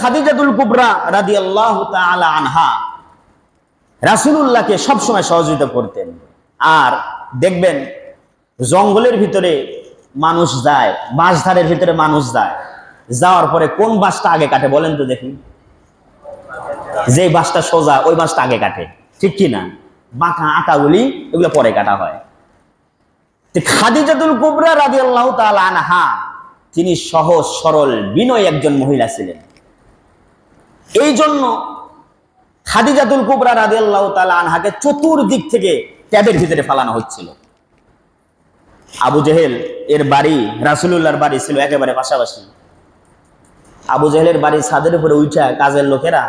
খাদিজাতুল কুবরা রাদিয়াল্লাহু তাআলা আনহা রাসূলুল্লাহকে সবসময় সহযোগিতা করতেন। আর দেখবেন জঙ্গলের ভিতরে মানুষ যায়, বাঁশঝাড়ের ভিতরে মানুষ যায়, যাওয়ার পরে কোন বাঁশটা আগে কাটে বলেন তো দেখি? যে বাঁশটা সোজা ওই বাঁশটা আগে কাটে, ঠিক কি না? বাঁকা আঁকাগুলি এগুলো পরে কাটা হয়। খাদিজাতুল কুবরা রাদিয়াল্লাহু তাআলা আনহা তিনি সহজ সরল বিনয়ী একজন মহিলা ছিলেন। এই জন্য খাদিজাতুল কুবরা রাদিয়াল্লাহু তাআলা আনহাকে চতুর্দিক থেকে ট্যাবের ভিতরে ফালানো হচ্ছিল। আবু জেহেল এর বাড়ি রাসূলুল্লাহর বাড়ি ছিল একেবারে পাশাপাশি। আবু জেহেলের বাড়ির ছাদের উপরে উঠা কাজের লোকেরা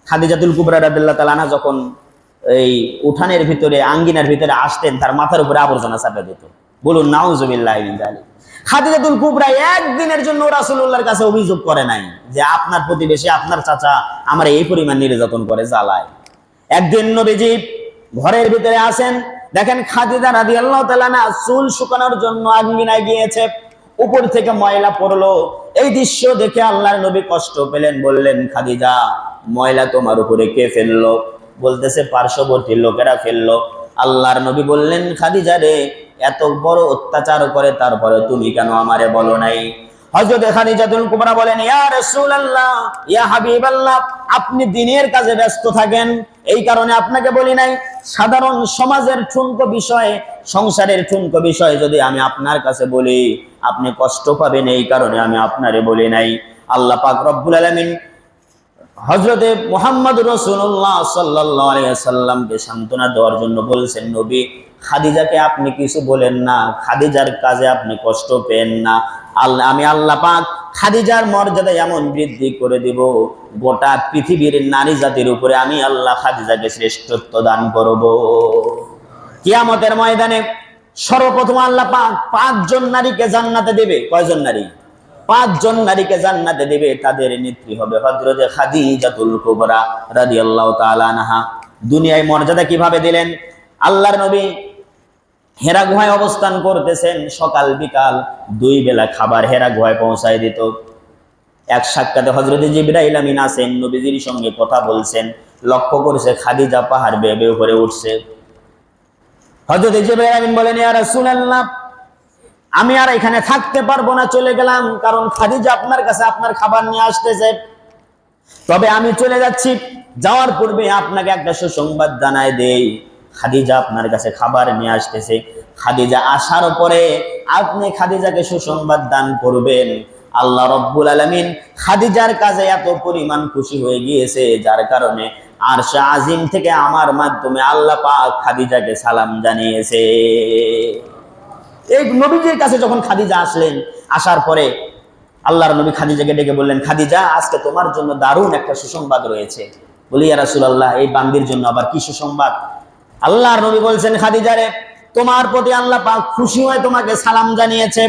খাদিজাতুল কুবরা রাদিয়াল্লাহু তাআলা আনহা যখন এই উঠানের ভিতরে আঙ্গিনার ভিতরে আসতেন, তার মাথার উপরে আবর্জনা চাপা দিত। বলুন নাউজুবিল্লাহি মিন যালিক। খাদিজাতুল কুবরা একদিনের জন্য রাসূলুল্লাহর কাছে অভিযোগ করে নাই যে আপনার প্রতিবেশী, আপনার চাচা আমার এই পরিমাণ নির্যাতন করে, জ্বালায়। একদিন নবীজি ঘরের ভিতরে আসেন, দেখেন খাদিজা রাদিয়াল্লাহু তাআলা আনহা চুল শুকানোর জন্য আঙ্গিনায় গিয়েছে, উপর থেকে ময়লা পড়লো। এই দৃশ্য দেখে আল্লাহর নবী কষ্ট পেলেন, বললেন খাদিজা ময়লা তোমার উপরে কে ফেললো? বলতেছে পার্শ্ববর্তী লোকেরা ফেললো। আল্লাহর নবী বললেন খাদিজা রে, এত বড় অত্যাচার করে তারপরে তুমি কেন আমারে বলো নাই? হযরত খাদিজাতুল কুবরা বলেন ইয়া রাসূলুল্লাহ, ইয়া হাবিবাল্লাহ, আপনি দ্বীনের কাজে ব্যস্ত থাকেন, এই কারণে আপনাকে বলি নাই। সাধারণ সমাজের ঠুনকো বিষয়, সংসারের ঠুনকো বিষয় যদি আমি আপনার কাছে বলি আপনি কষ্ট পাবেন, এই কারণে আমি আপনারে বলি নাই। আল্লাহ পাক রব্বুল আলামিন হযরতে মুহাম্মদ রাসূলুল্লাহ সাল্লাল্লাহু আলাইহি ওয়াসাল্লামকে সান্ত্বনা দেওয়ার জন্য বলছেন নবী খাদিজাকে আপনি কিছু বলেন না, খাদিজার কাজে আপনি কষ্ট পেন না। আমি আল্লাহ পাক খাদিজার মর্যাদা এমন বৃদ্ধি করে দিব, গোটা পৃথিবীর নারী জাতির উপরে আমি আল্লাহ খাদিজাকে শ্রেষ্ঠত্ব দান করব। কিয়ামতের ময়দানে সর্বপ্রথম আল্লাহ পাক 5 জন নারীকে জান্নাতে দেবে। কয়জন নারী? 5 জন নারীকে জান্নাতে দেবে। তাদের নেত্রী হবে হযরতে খাদিজাতুল কুবরা রাদিয়াল্লাহু তাআলা আনহা। দুনিয়ায় মর্যাদা কিভাবে দিলেন? আল্লাহর নবী হেরা গুহায় অবস্থান করতেছেন, সকাল বিকাল 2 বেলা খাবার হেরা গুহায় পৌঁছায় দিত। এক সাক্ষাতে হযরতে জিবরাইল আমিন আছেন, নবীজির সঙ্গে কথা বলছেন, লক্ষ্য করেছে খাদিজা পাহাড় বেয়ে বেয়ে উপরে উঠছে। হযরতে জিবরাইল আমিন বলেন ইয়া রাসূলুল্লাহ, আমি আর এখানে থাকতে পারবো না, চলে গেলাম, কারণ খাদিজা আপনার কাছে আপনার খাবার নিয়ে আসতেছে। তবে আমি চলে যাচ্ছি, যাওয়ার পূর্বে আপনাকে একটা সুসংবাদ জানাই দেই, খাদিজা আপনার কাছে খাবার নিয়ে আসতেছে। খাদিজা আসার পরে আপনি খাদিজাকে সুসংবাদ দান করবেন। আল্লাহ রব্বুল আলামিন খাদিজার কাজে এত পরিমাণ খুশি হয়ে গিয়েছে, যার কারণে আরশে আজিম থেকে আমার মাধ্যমে আল্লাহ পাক খাদিজাকে সালাম জানিয়েছে। এই নবীজির কাছে যখন খাদিজা আসলেন, আসার পরে আল্লাহর নবী খাদিজাকে ডেকে বললেন খাদিজা আজকে তোমার জন্য দারুণ একটা সুসংবাদ রয়েছে। বলি ইয়া রাসূলুল্লাহ, এই বান্দির জন্য আবার কি সুসংবাদ? আল্লাহর নবী বলছেন খাদিজা রে, তোমার প্রতি আল্লাহ পাক খুশি হয়ে তোমাকে সালাম জানিয়েছে।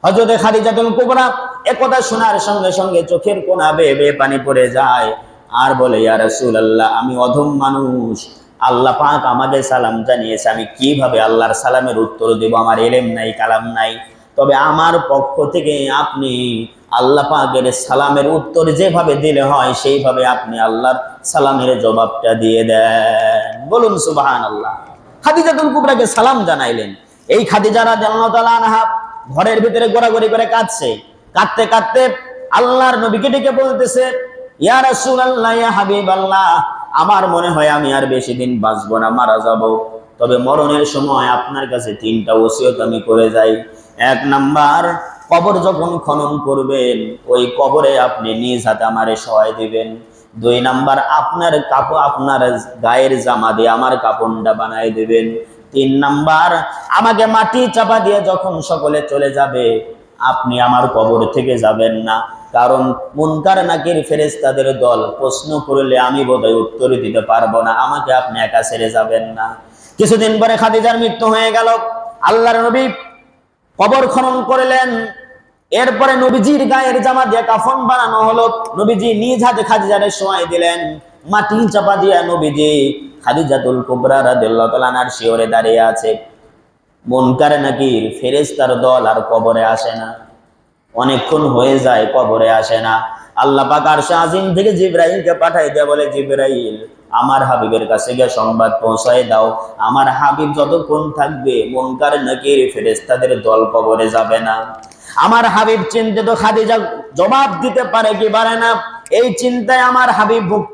হযরতে খাদিজাতুল কুবরা একথা শোনার সঙ্গে সঙ্গে চোখের কোণা বেয়ে বেয়ে পানি পড়ে যায়, আর বলে ইয়া রাসূলুল্লাহ, আমি অধম মানুষ, আল্লাহ পাক আমাকে সালাম জানিয়েছে, আমি কিভাবে আল্লাহর সালামের উত্তর দেব? আমার ইলম নাই, কালাম নাই। তবে আমার পক্ষ থেকে আপনি আল্লাহ পাকের সালামের উত্তর যেভাবে দিলে হয় সেইভাবে আপনি আল্লাহর সালামের জবাবটা দিয়ে দেন। বলুন সুবহানাল্লাহ। খাদিজাতুল কুবরাকে সালাম জানাইলেন। এই খাদিজা রাদিয়াল্লাহু তাআলা আনহা ঘরের ভিতরে গোড়াগড়ি করে কাঁদছে। কাঁদতে কাঁদতে আল্লাহর নবীকে ডেকে বলতেছে ইয়া রাসূলুল্লাহ, ইয়া হাবিবাল্লাহ, আমার মনে হয় আমি আর বেশি দিন বাঁচবো না, মারা যাব। তবে মরণের সময় আপনার কাছে 3টা ওসিয়ত আমি করে যাই। 1 নাম্বার, কবর যখন খনন করবেন ওই কবরে আপনি নিজ হাতে আমারে সহায় দিবেন। 2 নাম্বার, আপনার কাপড়, আপনার গায়ের জামা দিয়ে আমার কাপড়টা বানায় দিবেন। 3 নাম্বার, আমাকে মাটি চাপা দিয়ে যখন সকলে চলে যাবে আপনি আমার কবর থেকে যাবেন না, কারণ মুনকার নাকির ফেরেশতাদের দল প্রশ্ন করলে আমি বোধহয় উত্তর দিতে পারবো না, আমাকে আপনি একা ছেড়ে যাবেন না। কিছুদিন পরে খাদিজার মৃত্যু হয়ে গেল। আল্লাহর নবী কবর খনন করলেন। এরপরে নবীজির গায়ের জামা দিয়ে কাফন বানানো হলো। নবীজি নিজ হাতে খাদিজারে সহায় দিলেন। মাটি চাপা দিয়ে নবীজি খাদিজাতুল কুবরা রাদিয়াল্লাহু তাআলা আনহার শিয়রে দাঁড়িয়ে আছে। মুনকার নাকির ফেরেশতার দল আর কবরে আসে না, অনেকক্ষণ হয়ে যায় কবরে আসে না। আল্লাহ পাক আরশে আজিম থেকে জিবরাইলকে পাঠাই দেয়া বলে, জিবরাইল আমার হাবিবের কাছে গিয়ে সংবাদ পৌঁছায় দাও, আমার হাবিব যতক্ষণ থাকবে মুনকার নাকির ফেরেশতাদের দল কবরে যাবে না। আমার হাবিব চিন্তিত, খাদিজা জবাব দিতে পারে কি পারে না, এই চিন্তায় আমার হাবিব